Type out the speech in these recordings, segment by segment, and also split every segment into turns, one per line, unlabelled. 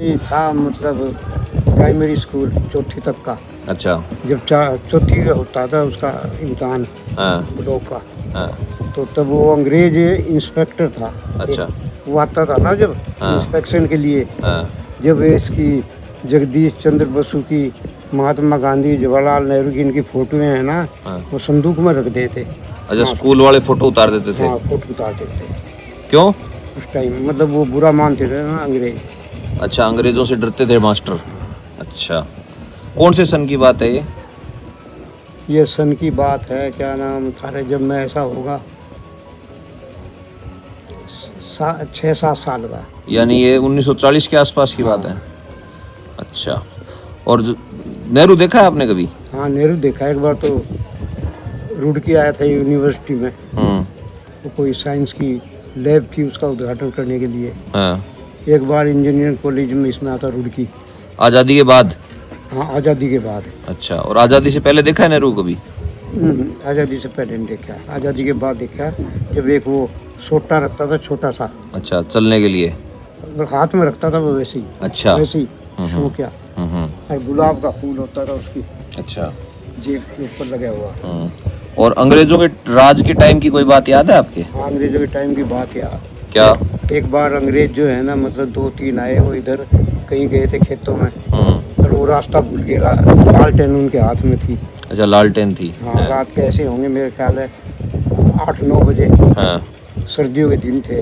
ये था मतलब प्राइमरी स्कूल चौथी तक का।
अच्छा।
जब चौथी का होता था उसका इम्तहान
हाँ
ब्लॉक का,
हाँ।
तो तब वो अंग्रेज इंस्पेक्टर था।
अच्छा।
वो आता था ना जब
हाँ।
इंस्पेक्शन के लिए,
हाँ
जब इसकी जगदीश चंद्र बसु की, महात्मा गांधी, जवाहरलाल नेहरू की इनकी फोटोएं हैं ना,
हाँ।
वो संदूक में रख देते।
अच्छा,
हाँ,
स्कूल वाले फोटो उतार देते थे?
हाँ फोटो उतार देते
क्यों?
उस टाइम, मतलब वो बुरा मानते थे ना अंग्रेज।
अच्छा, अंग्रेजों से डरते थे मास्टर। अच्छा, कौन से सन की बात है ये?
ये सन की बात है, क्या नाम था रे, जब मैं ऐसा होगा 6-7 साल का।
यानी ये 1940 के आसपास की बात है। अच्छा, और नेहरू देखा है आपने कभी?
हाँ नेहरू देखा एक बार, तो रुड़की आया था यूनिवर्सिटी में, तो कोई साइंस की लैब थी उसका उद्घाटन करने के लिए।
हाँ।
एक बार इंजीनियरिंग कॉलेज में इसमें आता रुड़की।
आज़ादी के बाद?
हाँ आज़ादी के बाद।
अच्छा, और आज़ादी से पहले देखा है नेहरू कभी?
आज़ादी से पहले नहीं देखा, आज़ादी के बाद देखा, जब एक वो सोटा रखता था छोटा सा।
अच्छा, चलने के लिए?
अगर हाथ में रखता था वो वैसे ही।
अच्छा।
वैसे ही शौकिया। और गुलाब का फूल होता था उसकी
अच्छा,
जेब के ऊपर लगा हुआ।
और अंग्रेजों के राज के टाइम की कोई बात याद है आपके?
हाँ अंग्रेजों के टाइम की बात यार।
क्या?
एक बार अंग्रेज जो है ना, मतलब 2-3 आए, वो इधर कहीं गए थे खेतों में, और वो रास्ता भूल गए, लालटेन उनके हाथ में थी।
अच्छा, लालटेन थी।
हाँ रात के ऐसे होंगे मेरे ख्याल है 8-9 बजे।
हाँ।
सर्दियों के दिन थे।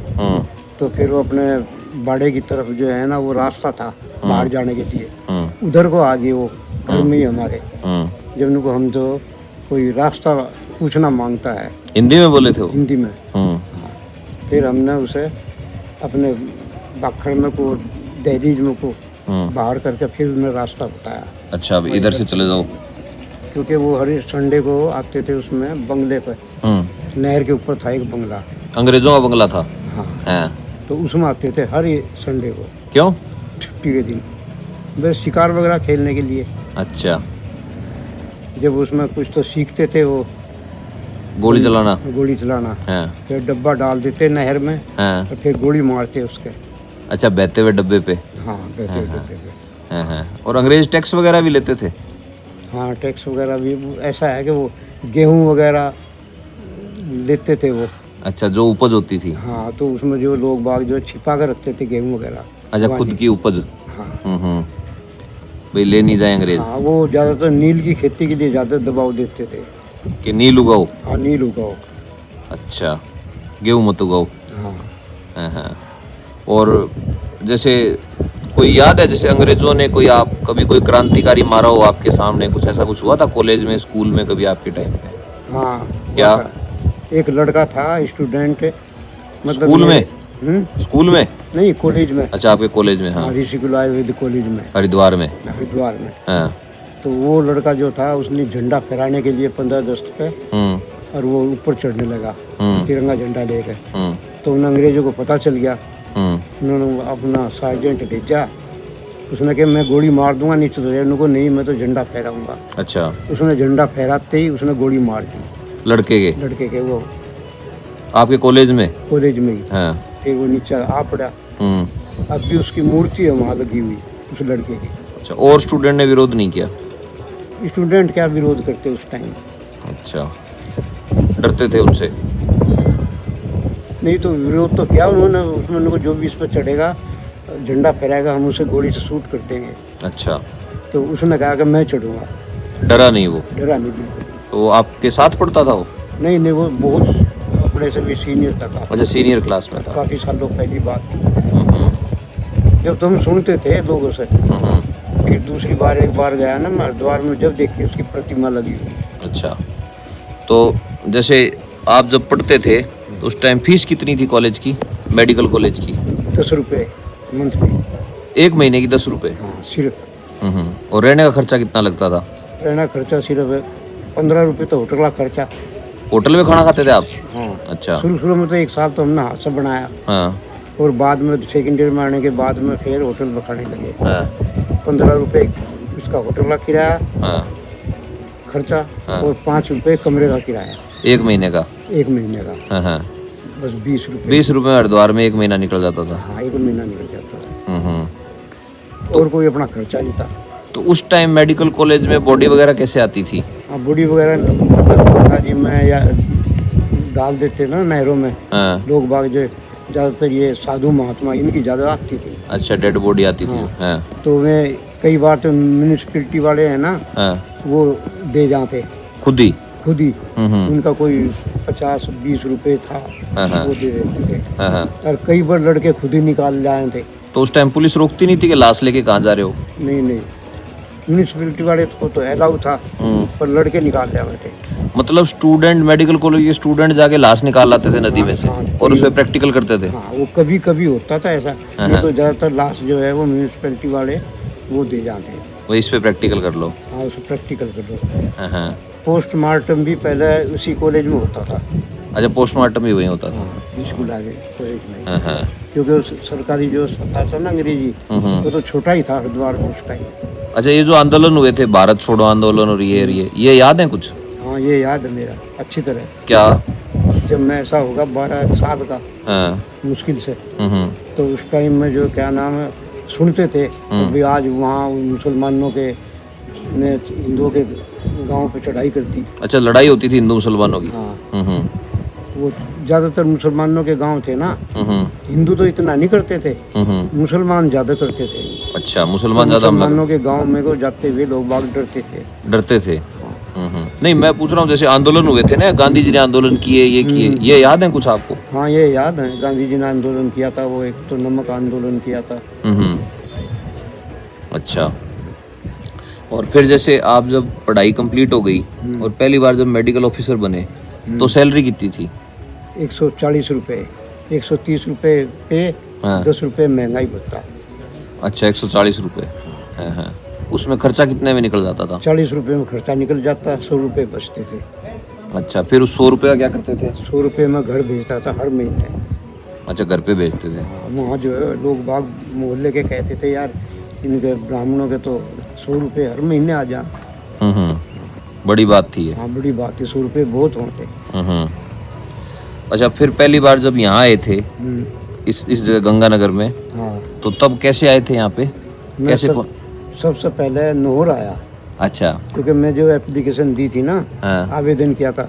तो फिर वो अपने बाड़े की तरफ जो है ना, वो रास्ता था बाहर जाने के लिए, उधर को आ गए वो घर में ही हमारे। जब उनको हम तो कोई रास्ता पूछना मांगता है,
हिंदी में बोले थे वो?
हिंदी में। फिर हमने उसे अपने बाखड़ में को, दहलीज में को बाहर करके फिर उन्हें रास्ता बताया।
अच्छा, अब इधर से चले जाओ।
क्योंकि वो हर संडे को आते थे उसमें बंगले पर, नहर के ऊपर था एक बंगला।
अंग्रेजों का बंगला था?
हाँ। तो उसमें आते थे हर संडे को।
क्यों?
छुट्टी के दिन, बस शिकार वगैरह खेलने के लिए।
अच्छा।
जब उसमें कुछ तो सीखते थे वो,
गोली चलाना?
गोली चलाना।
हाँ।
फिर डब्बा डाल देते नहर में।
हाँ।
और फिर गोली मारते उसके।
अच्छा, बहते हुए डब्बे पे?
हाँ बहते हुए डब्बे पे।
हाँ हाँ। और अंग्रेज टैक्स वगैरह भी लेते थे?
हाँ टैक्स वगैरह भी, ऐसा है कि वो गेहूँ वगैरह लेते थे वो।
अच्छा, जो उपज होती थी?
हाँ, तो उसमें जो लोग बाग जो छिपा कर रखते थे गेहूँ वगैरह।
अच्छा, खुद की उपज?
हाँ।
भाई ले नहीं जाए अंग्रेज।
हाँ, वो ज़्यादातर नील की खेती के लिए ज़्यादा दबाव देते थे
कि नील उगाओ।
हाँ नील उगाओ।
अच्छा, गेहूँ मत उगाओ।
हाँ।
हाँ। और जैसे कोई याद है, जैसे अंग्रेजों ने कोई आप कभी कोई क्रांतिकारी मारा हो आपके सामने, कुछ ऐसा कुछ हुआ था कॉलेज में, स्कूल में कभी आपके टाइम पे?
हाँ।
क्या?
एक लड़का था स्टूडेंट, मतलब
स्कूल में? स्कूल में
नहीं, कॉलेज में।
अच्छा, आपके कॉलेज में? हाँ,
ऋषिकुल आयुर्वेद कॉलेज में,
हरिद्वार में?
हरिद्वार में।
हाँ।
तो वो लड़का जो था, उसने झंडा फहराने के लिए 15 अगस्त पे, और वो ऊपर चढ़ने लगा तिरंगा झंडा लेकर। तो उन अंग्रेजों को पता चल गया। उन्होंने अपना सार्जेंट भेजा, उसने कहा मैं गोली मार दूंगा नीचे तो, उनको नहीं, मैं तो झंडा फहराऊंगा। अच्छा। उसने झंडा फहराते ही उसने गोली मार दी लड़के के वो
आपके कॉलेज में?
कॉलेज में ही।
हाँ।
फिर वो नीचे आ पड़ा। अब भी उसकी मूर्ति है वहाँ लगी हुई उस लड़के की।
अच्छा, और स्टूडेंट ने विरोध नहीं किया?
स्टूडेंट क्या विरोध करते उस टाइम।
अच्छा, डरते थे उनसे?
नहीं तो विरोध तो क्या, उन्होंने उनको जो भी इस पर चढ़ेगा, झंडा फहराएगा, हम उसे गोली से शूट कर देंगे।
अच्छा।
तो उसने कहा कि मैं चढ़ूंगा।
डरा नहीं वो?
डरा नहीं बिल्कुल।
तो आपके साथ पढ़ता था वो?
नहीं, वो बहुत अपने से भी सीनियर था।
अच्छा, सीनियर क्लास में था।
काफ़ी सालों पहली बात थी, जब तुम सुनते थे लोगों से। फिर दूसरी बार एक बार गया ना मैं हरिद्वार में, जब देखी उसकी प्रतिमा लगी हुई।
अच्छा, तो जैसे आप जब पढ़ते थे तो उस टाइम फीस कितनी थी कॉलेज की, मेडिकल कॉलेज की?
10 रुपये मंथली।
एक महीने की 10 रुपये?
हाँ सिर्फ।
और रहने का खर्चा कितना लगता था?
रहना खर्चा सिर्फ 15 रुपये तो होटल का खर्चा।
होटल में खाना खाते थे आप?
हाँ।
अच्छा।
शुरू में तो एक साल तो हमने हाथ से बनाया।
हाँ।
और बाद में सेकेंड ईयर में आने के बाद में फिर होटल में खाने लगे।
हाँ।
15 रुपये उसका होटल का किराया।
हाँ।
खर्चा।
हाँ।
और 5 रुपये कमरे का किराया।
एक महीने का?
एक महीने का।
हाँ हाँ।
बस 20 रुपये।
20 रुपये में हरिद्वार में एक महीना निकल जाता था?
हाँ, एक महीना निकल जाता था। और कोई अपना खर्चा नहीं था।
तो उस टाइम मेडिकल कॉलेज में बॉडी वगैरह कैसे आती थी?
हाँ, बूढ़ी वगैरह मतलब गंगा जी में या डाल देते ना नहरों में।
हाँ।
लोग बाग जो ज़्यादातर ये साधु महात्मा इनकी ज़्यादा आती थी।
अच्छा, डेड बॉडी आती थी।
हाँ।
हाँ।
तो वे कई बार तो म्यूनिसिपैलिटी वाले हैं ना,
हाँ।
वो दे जाते
खुद ही?
खुद ही।
हम्म।
उनका कोई 50-20 रुपए था,
हाँ।
वो दे देते थे।
हाँ।
और कई बार लड़के खुद ही निकाल लाए थे।
तो उस टाइम पुलिस रोकती नहीं थी कि लाश लेके कहाँ जा रहे हो?
नहीं, म्यूनिसिपैलिटी वाले को तो अलाउ था, पर लड़के निकाल ले आए थे।
मतलब स्टूडेंट, मेडिकल कॉलेज के स्टूडेंट जाके लाश निकाल लाते थे नदी में से,
हाँ,
और उसमें प्रैक्टिकल करते थे?
हाँ, वो कभी कभी होता था ऐसा, नहीं तो ज़्यादातर लाश जो है वो म्यूनिसिपैलिटी वाले वो दे जाते हैं।
वो इस पे प्रैक्टिकल कर लो।
हाँ, उसको प्रैक्टिकल कर दो।
हाँ।
पोस्टमार्टम भी पहले उसी कॉलेज में होता था।
अच्छा, पोस्टमार्टम भी वही होता था?
हाँ, स्कूल आगे कॉलेज में।
हाँ।
क्योंकि उस सरकारी जो अस्पताल था ना अंग्रेजी, वो तो छोटा ही था हरिद्वार में उस टाइम।
अच्छा, ये जो आंदोलन हुए थे, भारत छोड़ो आंदोलन और ये याद है कुछ?
हाँ, ये याद है मेरा अच्छी तरह।
क्या?
जब मैं ऐसा होगा 12 साल का,
हाँ।
मुश्किल से,
हम्म।
तो उस टाइम में जो क्या नाम है सुनते थे अभी आज वहाँ मुसलमानों के ने हिंदुओं के गांव पे चढ़ाई कर दी।
अच्छा, लड़ाई होती थी हिंदू मुसलमानों की?
हाँ, वो ज़्यादातर मुसलमानों के गांव थे ना, हिंदू तो इतना नहीं करते थे, मुसलमान ज़्यादा करते थे।
अच्छा, मुसलमान ज़्यादा?
मुसलमानों के गांव में को जाते हुए लोग बाग डरते थे।
नहीं, मैं पूछ रहा हूँ, जैसे आंदोलन हुए थे ना, गांधी जी ने आंदोलन किए, ये किए, ये याद है कुछ आपको?
हाँ, ये याद है, गांधी जी ने आंदोलन किया था, वो एक तो नमक आंदोलन किया था।
अच्छा, और फिर जैसे आप जब पढ़ाई कंप्लीट हो गई और पहली बार जब मेडिकल ऑफिसर बने, तो सैलरी कितनी थी?
140 रुपये, 130 रुपये पे,
हाँ।
10 रुपये महंगाई भत्ता।
अच्छा, 140 रुपये। हाँ। उसमें खर्चा कितने में निकल जाता था?
40 रुपये में खर्चा निकल जाता, 100 रुपये बचते थे।
अच्छा, फिर उस 100 रुपये का क्या करते थे?
100 रुपये में घर भेजता था हर महीने।
अच्छा, घर पे भेजते थे?
वहाँ जो है लोग बाग मोहल्ले के कहते थे यार इनके ब्राह्मणों के तो 100 रुपये हर महीने आ जा।
बड़ी बात थी ये।
हाँ, बड़ी बात है, 100 रुपये बहुत होते।
अच्छा, फिर पहली बार जब यहाँ आए थे इस जगह गंगानगर में,
हाँ,
तो तब कैसे आए थे यहाँ पे? कैसे?
सबसे पहले नोहर आया।
अच्छा।
क्योंकि मैं जो एप्लीकेशन दी थी ना,
हाँ।
आवेदन किया था,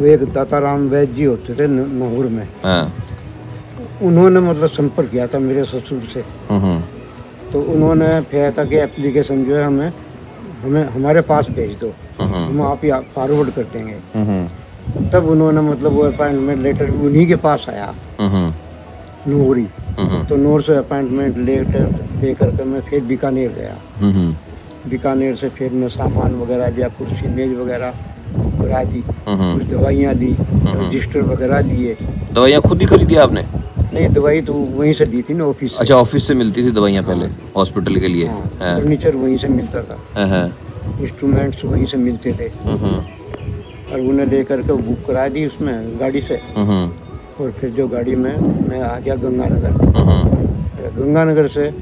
वो एक दाताराम वैद्य जी होते थे नोहर में।
हाँ।
उन्होंने मतलब संपर्क किया था मेरे ससुर से। तो उन्होंने फिर था कि एप्लीकेशन जो है हमें हमारे पास भेज दो, हम आप ही फॉरवर्ड कर देंगे। तब उन्होंने मतलब वो अपॉइंटमेंट लेटर उन्हीं के पास आया, नोहरी। तो नोहर से अपॉइंटमेंट लेटर दे करके मैं फिर बीकानेर गया। बीकानेर से फिर मैं सामान वगैरह लिया, कुर्सी मेज वगैरह करा दी, कुछ दवाइयाँ दी, रजिस्टर वगैरह दिए।
दवाइयाँ खुद ही खरीदी आपने?
नहीं, दवाई तो वहीं से ली थी ना, ऑफिस से।
अच्छा, ऑफिस से मिलती थी दवाइयाँ पहले? हॉस्पिटल के लिए?
फर्नीचर वहीं से मिलता था, इंस्ट्रूमेंट्स वहीं से मिलते थे। और उन्हें लेकर के बुक करा दी उसमें गाड़ी से। और फिर जो गाड़ी में मैं आ गया गंगानगर। गंगानगर से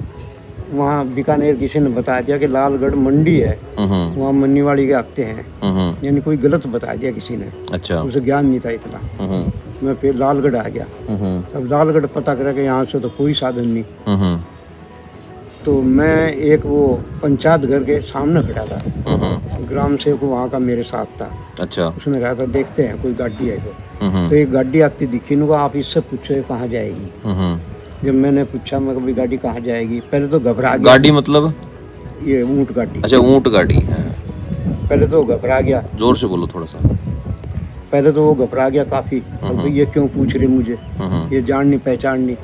वहाँ बीकानेर किसी ने बता दिया कि लालगढ़ मंडी है, वहाँ मन्नीवाड़ी के आते हैं, यानी कोई गलत बता दिया किसी ने। अच्छा। उसे ज्ञान नहीं था इतना। मैं फिर लालगढ़ आ गया। अब लालगढ़ पता करा कि यहाँ से तो कोई साधन नहीं। तो मैं एक वो पंचायत घर के सामने खड़ा था, ग्राम सेवक वहाँ का मेरे साथ था। अच्छा। उसने कहा था देखते हैं कोई गाड़ी है तो एक गाड़ी आती दिखी, नु आप इससे पूछो कहाँ जाएगी। जब मैंने पूछा मैं कभी गाड़ी कहाँ जाएगी, पहले तो घबरा गया। गाड़ी मतलब? ये ऊँट गाड़ी। अच्छा, ऊँट गाड़ी। पहले तो घबरा गया। जोर से बोलो थोड़ा सा। पहले तो वो घबरा गया काफी, ये क्यों पूछ रहे मुझे, ये जाननी पहचाननी।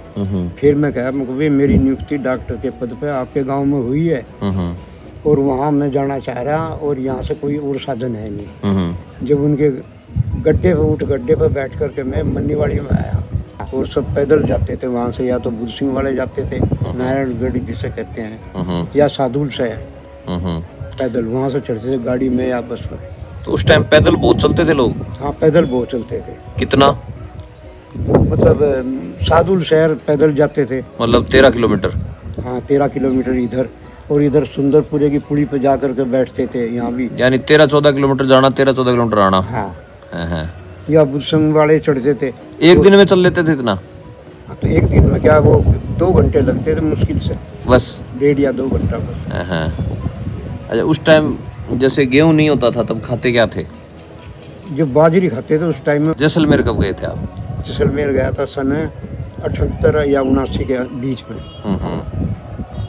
फिर मैं कहा मेरी नियुक्ति डॉक्टर के पद पे आपके गांव में हुई है और वहाँ मैं जाना चाह रहा और यहाँ से कोई और साधन है नहीं। जब उनके गड्ढे पे ऊँट गड्ढे पे बैठ करके मैं मन्नीवाड़ी में आया और सब पैदल जाते थे वहाँ से, या तो बुध सिंह वाले जाते थे, नारायणगढ़ जिसे कहते हैं, या साधुल से पैदल वहाँ से चढ़ते थे गाड़ी में या बस में। तो उस टाइम पैदल बहुत चलते थे लोग? हाँ, पैदल बहुत चलते थे। कितना? मतलब सादुल शहर पैदल जाते थे, मतलब 13 किलोमीटर। हाँ, 13 किलोमीटर इधर, और इधर सुंदरपुरे की पुली पे जा करके बैठते थे यहाँ भी। यानी 13-14 किलोमीटर जाना, 13-14 किलोमीटर आना। हाँ। या बुधसंग वाले चढ़ते थे। एक दिन में चल लेते थे इतना? हाँ, तो एक दिन में क्या वो 2 घंटे लगते थे मुश्किल से बस। 1.5 या 2 घंटा बस।
हाँ। अच्छा, उस टाइम जैसे गेहूं नहीं होता था तब खाते क्या थे?
जो बाजरी खाते थे उस टाइम में।
जैसलमेर कब गए थे आप?
जैसलमेर गया था सन 78 या 79 के बीच में,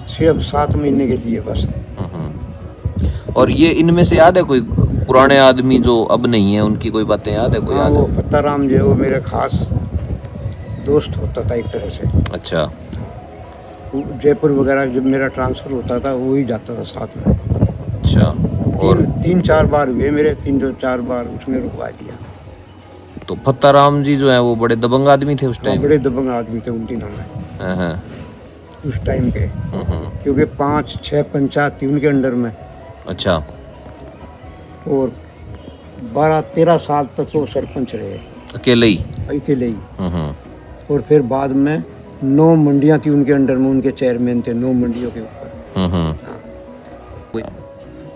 सिर्फ 7 महीने के लिए बस।
और ये इनमें से याद है कोई पुराने आदमी जो अब नहीं है, उनकी कोई बातें याद है? कोई
हाँ,
याद
वो
है?
फत्ताराम जो है वो मेरा खास दोस्त होता था एक तरह से।
अच्छा।
जयपुर वगैरह जब मेरा ट्रांसफ़र होता था वो ही जाता था साथ में।
अच्छा। और
3-4 बार हुए मेरे, 3-4 बार उसने रुकवा दिया।
तो फत्ताराम जी जो है वो बड़े दबंग आदमी थे उस
हाँ,
टाइम?
बड़े दबंग आदमी थे उन दिनों में,
हाँ।
उस टाइम के, क्योंकि 5-6 पंचायत थी उनके अंडर में,
अच्छा।
और 12-13 साल तक तो सरपंच रहे
अकेले ही?
अकेले ही। और फिर बाद में 9 मंडियां थी उनके अंडर में, उनके चेयरमैन थे 9 मंडियों के ऊपर।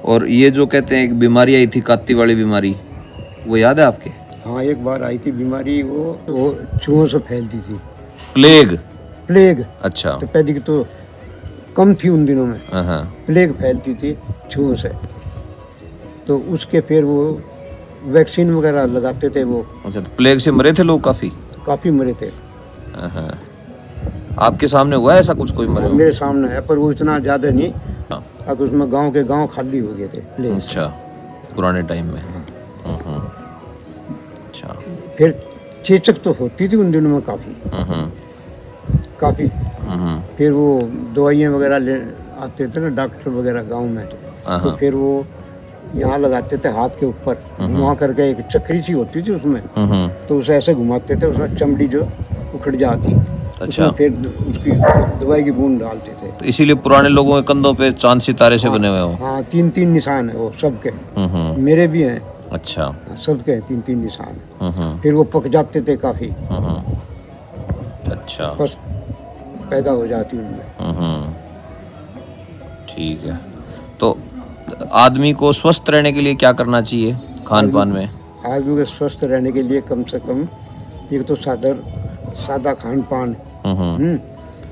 और ये जो कहते हैं एक बीमारी आई थी, काती वाली बीमारी, वो याद है आपके?
हाँ, एक बार आई थी बीमारी, वो चूहों से फैलती थी। प्लेग।
अच्छा।
तो पहले की तो कम थी उन दिनों में,
हाँ।
प्लेग फैलती थी चूहों से, तो उसके फिर वो वैक्सीन वगैरह लगाते थे वो।
अच्छा, तो प्लेग से मरे थे लोग
काफ़ी मरे थे।
हाँ। आपके सामने हुआ है ऐसा कुछ, कोई मरे हो?
मेरे सामने है, पर वो इतना ज़्यादा नहीं।
हाँ।
अब उसमें गांव के गांव खाली हो गए थे प्लेग से।
अच्छा, पुराने टाइम में। अच्छा।
फिर चेचक तो होती थी उन दिनों में काफ़ी। फिर वो दवाइयाँ वगैरह ले आते थे ना डॉक्टर वगैरह गांव में, तो फिर वो यहाँ लगाते थे हाथ के ऊपर, घुमा करके, एक चक्री सी होती थी उसमें, तो उसे ऐसे घुमाते थे, उसमें चमड़ी जो उखड़ जाती।
अच्छा।
उसमें फिर उसकी दवाई की बूंद डालते थे।
तो इसीलिए पुराने लोगों के कंधों पे चांद सितारे से बने हुए हो?
हाँ, 3-3 निशान है वो सबके। मेरे भी हैं।
अच्छा।
सबके हैं 3-3 निशान। फिर वो पक जाते थे काफ़ी।
अच्छा।
बस पैदा हो जाती उनमें।
ठीक है। तो आदमी को स्वस्थ रहने के लिए क्या करना चाहिए खान पान में?
आदमी को स्वस्थ रहने के लिए कम से कम एक तो सादा खान पान,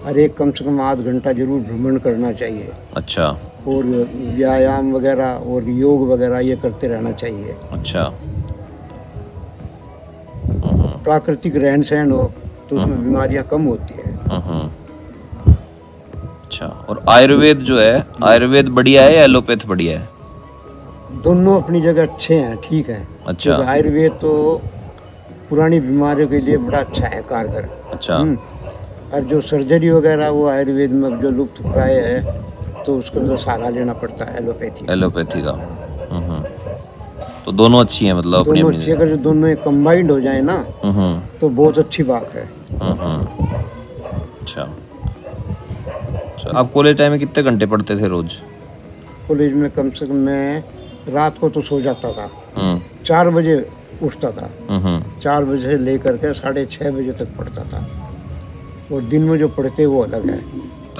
और एक कम से कम आध घंटा जरूर भ्रमण करना चाहिए।
अच्छा।
और व्यायाम वगैरह और योग वगैरह ये करते रहना चाहिए।
अच्छा।
प्राकृतिक रहन सहन हो तो उसमें बीमारियां कम होती है।
अच्छा। और आयुर्वेद जो है, आयुर्वेद बढ़िया है या एलोपैथ बढ़िया है?
दोनों अपनी जगह अच्छे हैं, ठीक है।
अच्छा।
आयुर्वेद तो पुरानी बीमारियों के लिए बड़ा अच्छा है, कारगर।
अच्छा।
और जो सर्जरी वगैरह वो आयुर्वेद में जो लुप्त प्राय है, तो उसके अंदर सहारा लेना पड़ता है एलोपैथी का।
तो दोनों अच्छी हैं, मतलब अपनी
दोनों अच्छी। अगर जो दोनों कंबाइंड हो जाए ना तो बहुत अच्छी बात है।
अच्छा। आप कॉलेज टाइम में कितने घंटे पढ़ते थे रोज?
कॉलेज में कम से कम मैं रात को तो सो जाता था, 4 बजे उठता था, 4 बजे से लेकर के 6:30 बजे तक पढ़ता था। और दिन में जो पढ़ते वो अलग है।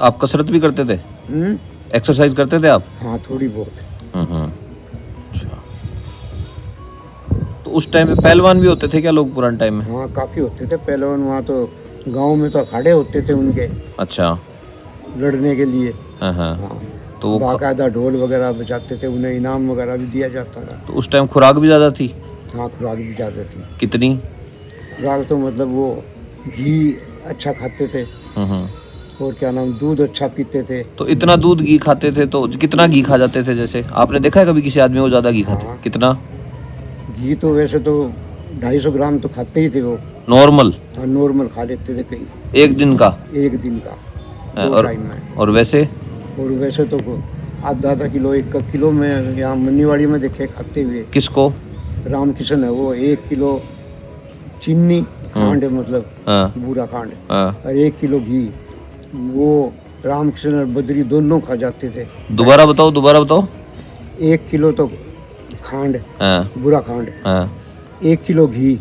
आप कसरत भी करते थे? एक्सरसाइज करते थे आप?
हाँ, थोड़ी बहुत।
अच्छा। तो उस टाइम पे पहलवान भी होते थे क्या लोग पुराने टाइम में?
हाँ, काफ़ी होते थे पहलवान। वहाँ तो गांव में तो अखाड़े होते थे उनके।
अच्छा।
लड़ने के लिए।
हाँ। तो वो
बाकायदा ढोल वगैरह बजाते थे, उन्हें इनाम वगैरह भी दिया जाता था।
तो उस टाइम खुराक भी ज़्यादा थी?
हाँ, खुराक भी ज़्यादा थी।
कितनी
खुराक? तो मतलब वो घी अच्छा खाते थे, और क्या नाम, दूध अच्छा पीते थे।
तो इतना दूध घी खाते थे तो कितना घी खा जाते थे? जैसे आपने देखा है कभी किसी आदमी को ज़्यादा घी खाते?
हाँ।
कितना?
घी तो वैसे तो 250 ग्राम तो खाते ही थे वो।
नॉर्मल?
हाँ, नॉर्मल खा लेते थे कई।
एक दिन का?
एक दिन का, 2 टाइम में।
और वैसे?
और वैसे तो आधा किलो, 1 किलो में यहाँ मन्नीवाड़ी में देखे खाते हुए।
किसको?
रामकिशन है वो। 1 किलो चीनी खांड, मतलब बूरा खांड, और 1 किलो घी, वो रामकिशन और बद्री दोनों खा जाते थे।
दोबारा बताओ।
1 किलो तो खांड, बुरा खांड, 1 किलो घी,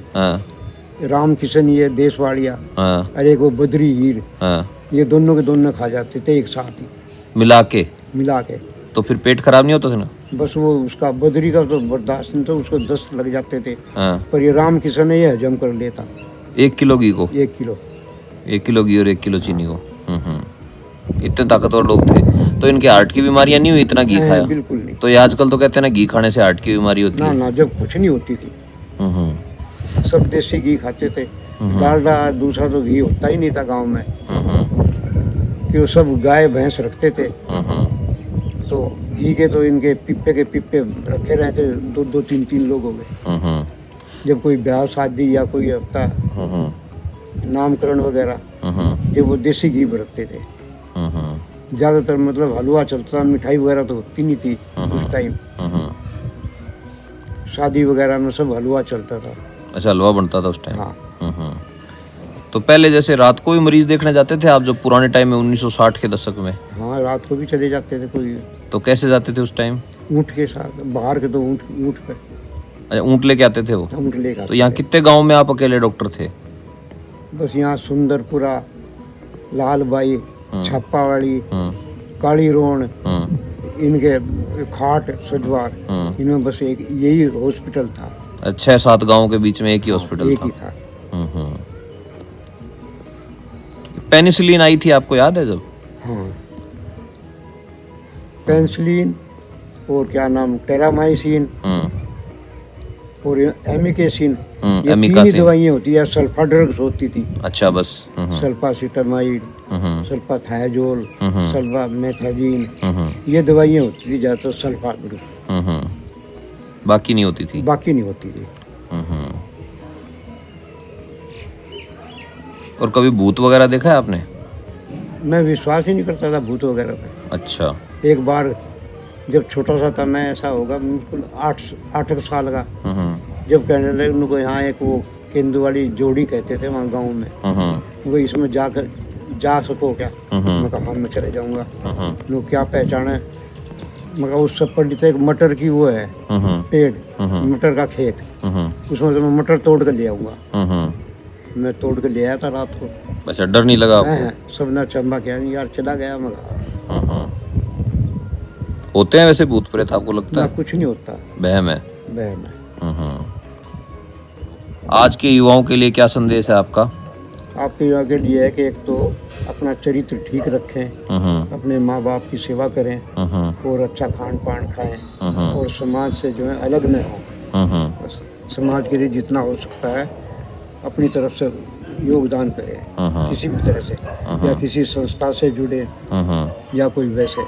रामकिशन ये देशवाड़िया, और एक वो बद्री हीर, ये दोनों के दोनों खा जाते थे एक साथ ही
मिला के।
तो
फिर पेट खराब नहीं होता था ना?
बस वो उसका बद्री का तो बर्दाश्त नहीं था, उसको 10 लग जाते थे। पर ये रामकिशन है, ये हजम कर लेता।
1 किलो घी को?
1 किलो।
1 किलो घी और 1 किलो चीनी को। इतने ताकतवर लोग थे, तो इनके हार्ट की बीमारियां नहीं हुई इतना घी खाया?
बिल्कुल नहीं।
तो ये आजकल तो कहते हैं ना घी खाने से हार्ट की बीमारी होती
ना
है।
ना, जब कुछ नहीं होती थी,
हम्म
सब देसी घी खाते थे। डालडा दूसरा तो घी होता ही नहीं था गांव में, कि वो सब गाय भैंस रखते थे। तो घी के तो इनके पिप्पे रखे रहते, दो दो तीन तीन लोग हो गए। जब कोई ब्याह शादी या कोई हफ्ता नामकरण वगैरह, जब वो देसी घी बरतते थे। ज़्यादातर मतलब हलवा चलता था, मिठाई वगैरह तो होती नहीं थी उस टाइम। शादी वगैरह में सब हलवा चलता था।
अच्छा, हलवा बनता था उस टाइम।
हाँ,
तो पहले जैसे रात को ही मरीज देखने जाते थे आप, जो पुराने टाइम में 1960 के दशक में?
हाँ, रात को भी चले जाते थे कोई,
तो कैसे जाते थे उस टाइम?
ऊँट के साथ। बाहर के तो ऊँट पे
अच्छा, ऊँट लेके आते थे वो?
ऊँट लेकर
तो यहाँ कितने गांव में आप अकेले डॉक्टर थे?
बस यहाँ सुंदरपुरा, लालबाई, छापावाड़ी,
हम्म,
काली रोड,
हम्म,
इनके खाट सजवार, इनमें बस एक यही हॉस्पिटल था।
6-7 गांवों के बीच में एक ही हॉस्पिटल
एक
था।
ही था।
पेनिसिलिन आई थी, आपको याद है जब?
हाँ, पेंसिलिन और क्या नाम, टेरामाइसिन और एमिकेसिन, ये तीन ही
एमिकासिन।
दवाइयाँ होती है। सल्फा ड्रग्स होती थी।
अच्छा, बस।
सल्फासिटामाइड, सल्फाथायाजोल,
हम्म।
सल्फामेथाजीन, ये दवाइयाँ होती थी ज़्यादातर। सल्फा ग्रुप,
बाकी नहीं होती थी।
बाकी नहीं होती थी।
और कभी भूत वगैरह देखा है आपने?
मैं विश्वास ही नहीं करता था भूत वगैरह पे।
अच्छा।
एक बार जब छोटा सा था मैं, ऐसा होगा बिल्कुल 8 साल का, जब कहने लगे उनको यहाँ एक वो केंदू वाली जोड़ी कहते थे वहाँ गांव में, वो इसमें जा सको क्या? मैं कहा मैं चले जाऊँगा। वो क्या पहचान है? मगर उस सब पर एक मटर की वो है पेड़, मटर का खेत, उसमें से मैं मटर तोड़ कर ले आऊँगा। मैं तोड़ कर ले आया था रात को।
अच्छा, डर नहीं लगा आपको?
सब ना चंबा क्या नहीं यार, चला गया। मगर
होते हैं वैसे भूत प्रेत, आपको लगता है?
कुछ नहीं होता,
वहम है।
बहन है।
आज के युवाओं के लिए क्या संदेश है आपका?
आपके आगे लिए है कि एक तो अपना चरित्र ठीक रखें, अपने माँ बाप की सेवा करें, और अच्छा खान पान खाएं, और समाज से जो है अलग न हो। बस समाज के लिए जितना हो सकता है अपनी तरफ से योगदान करें, किसी भी तरह से, या किसी संस्था से जुड़े, या कोई वैसे।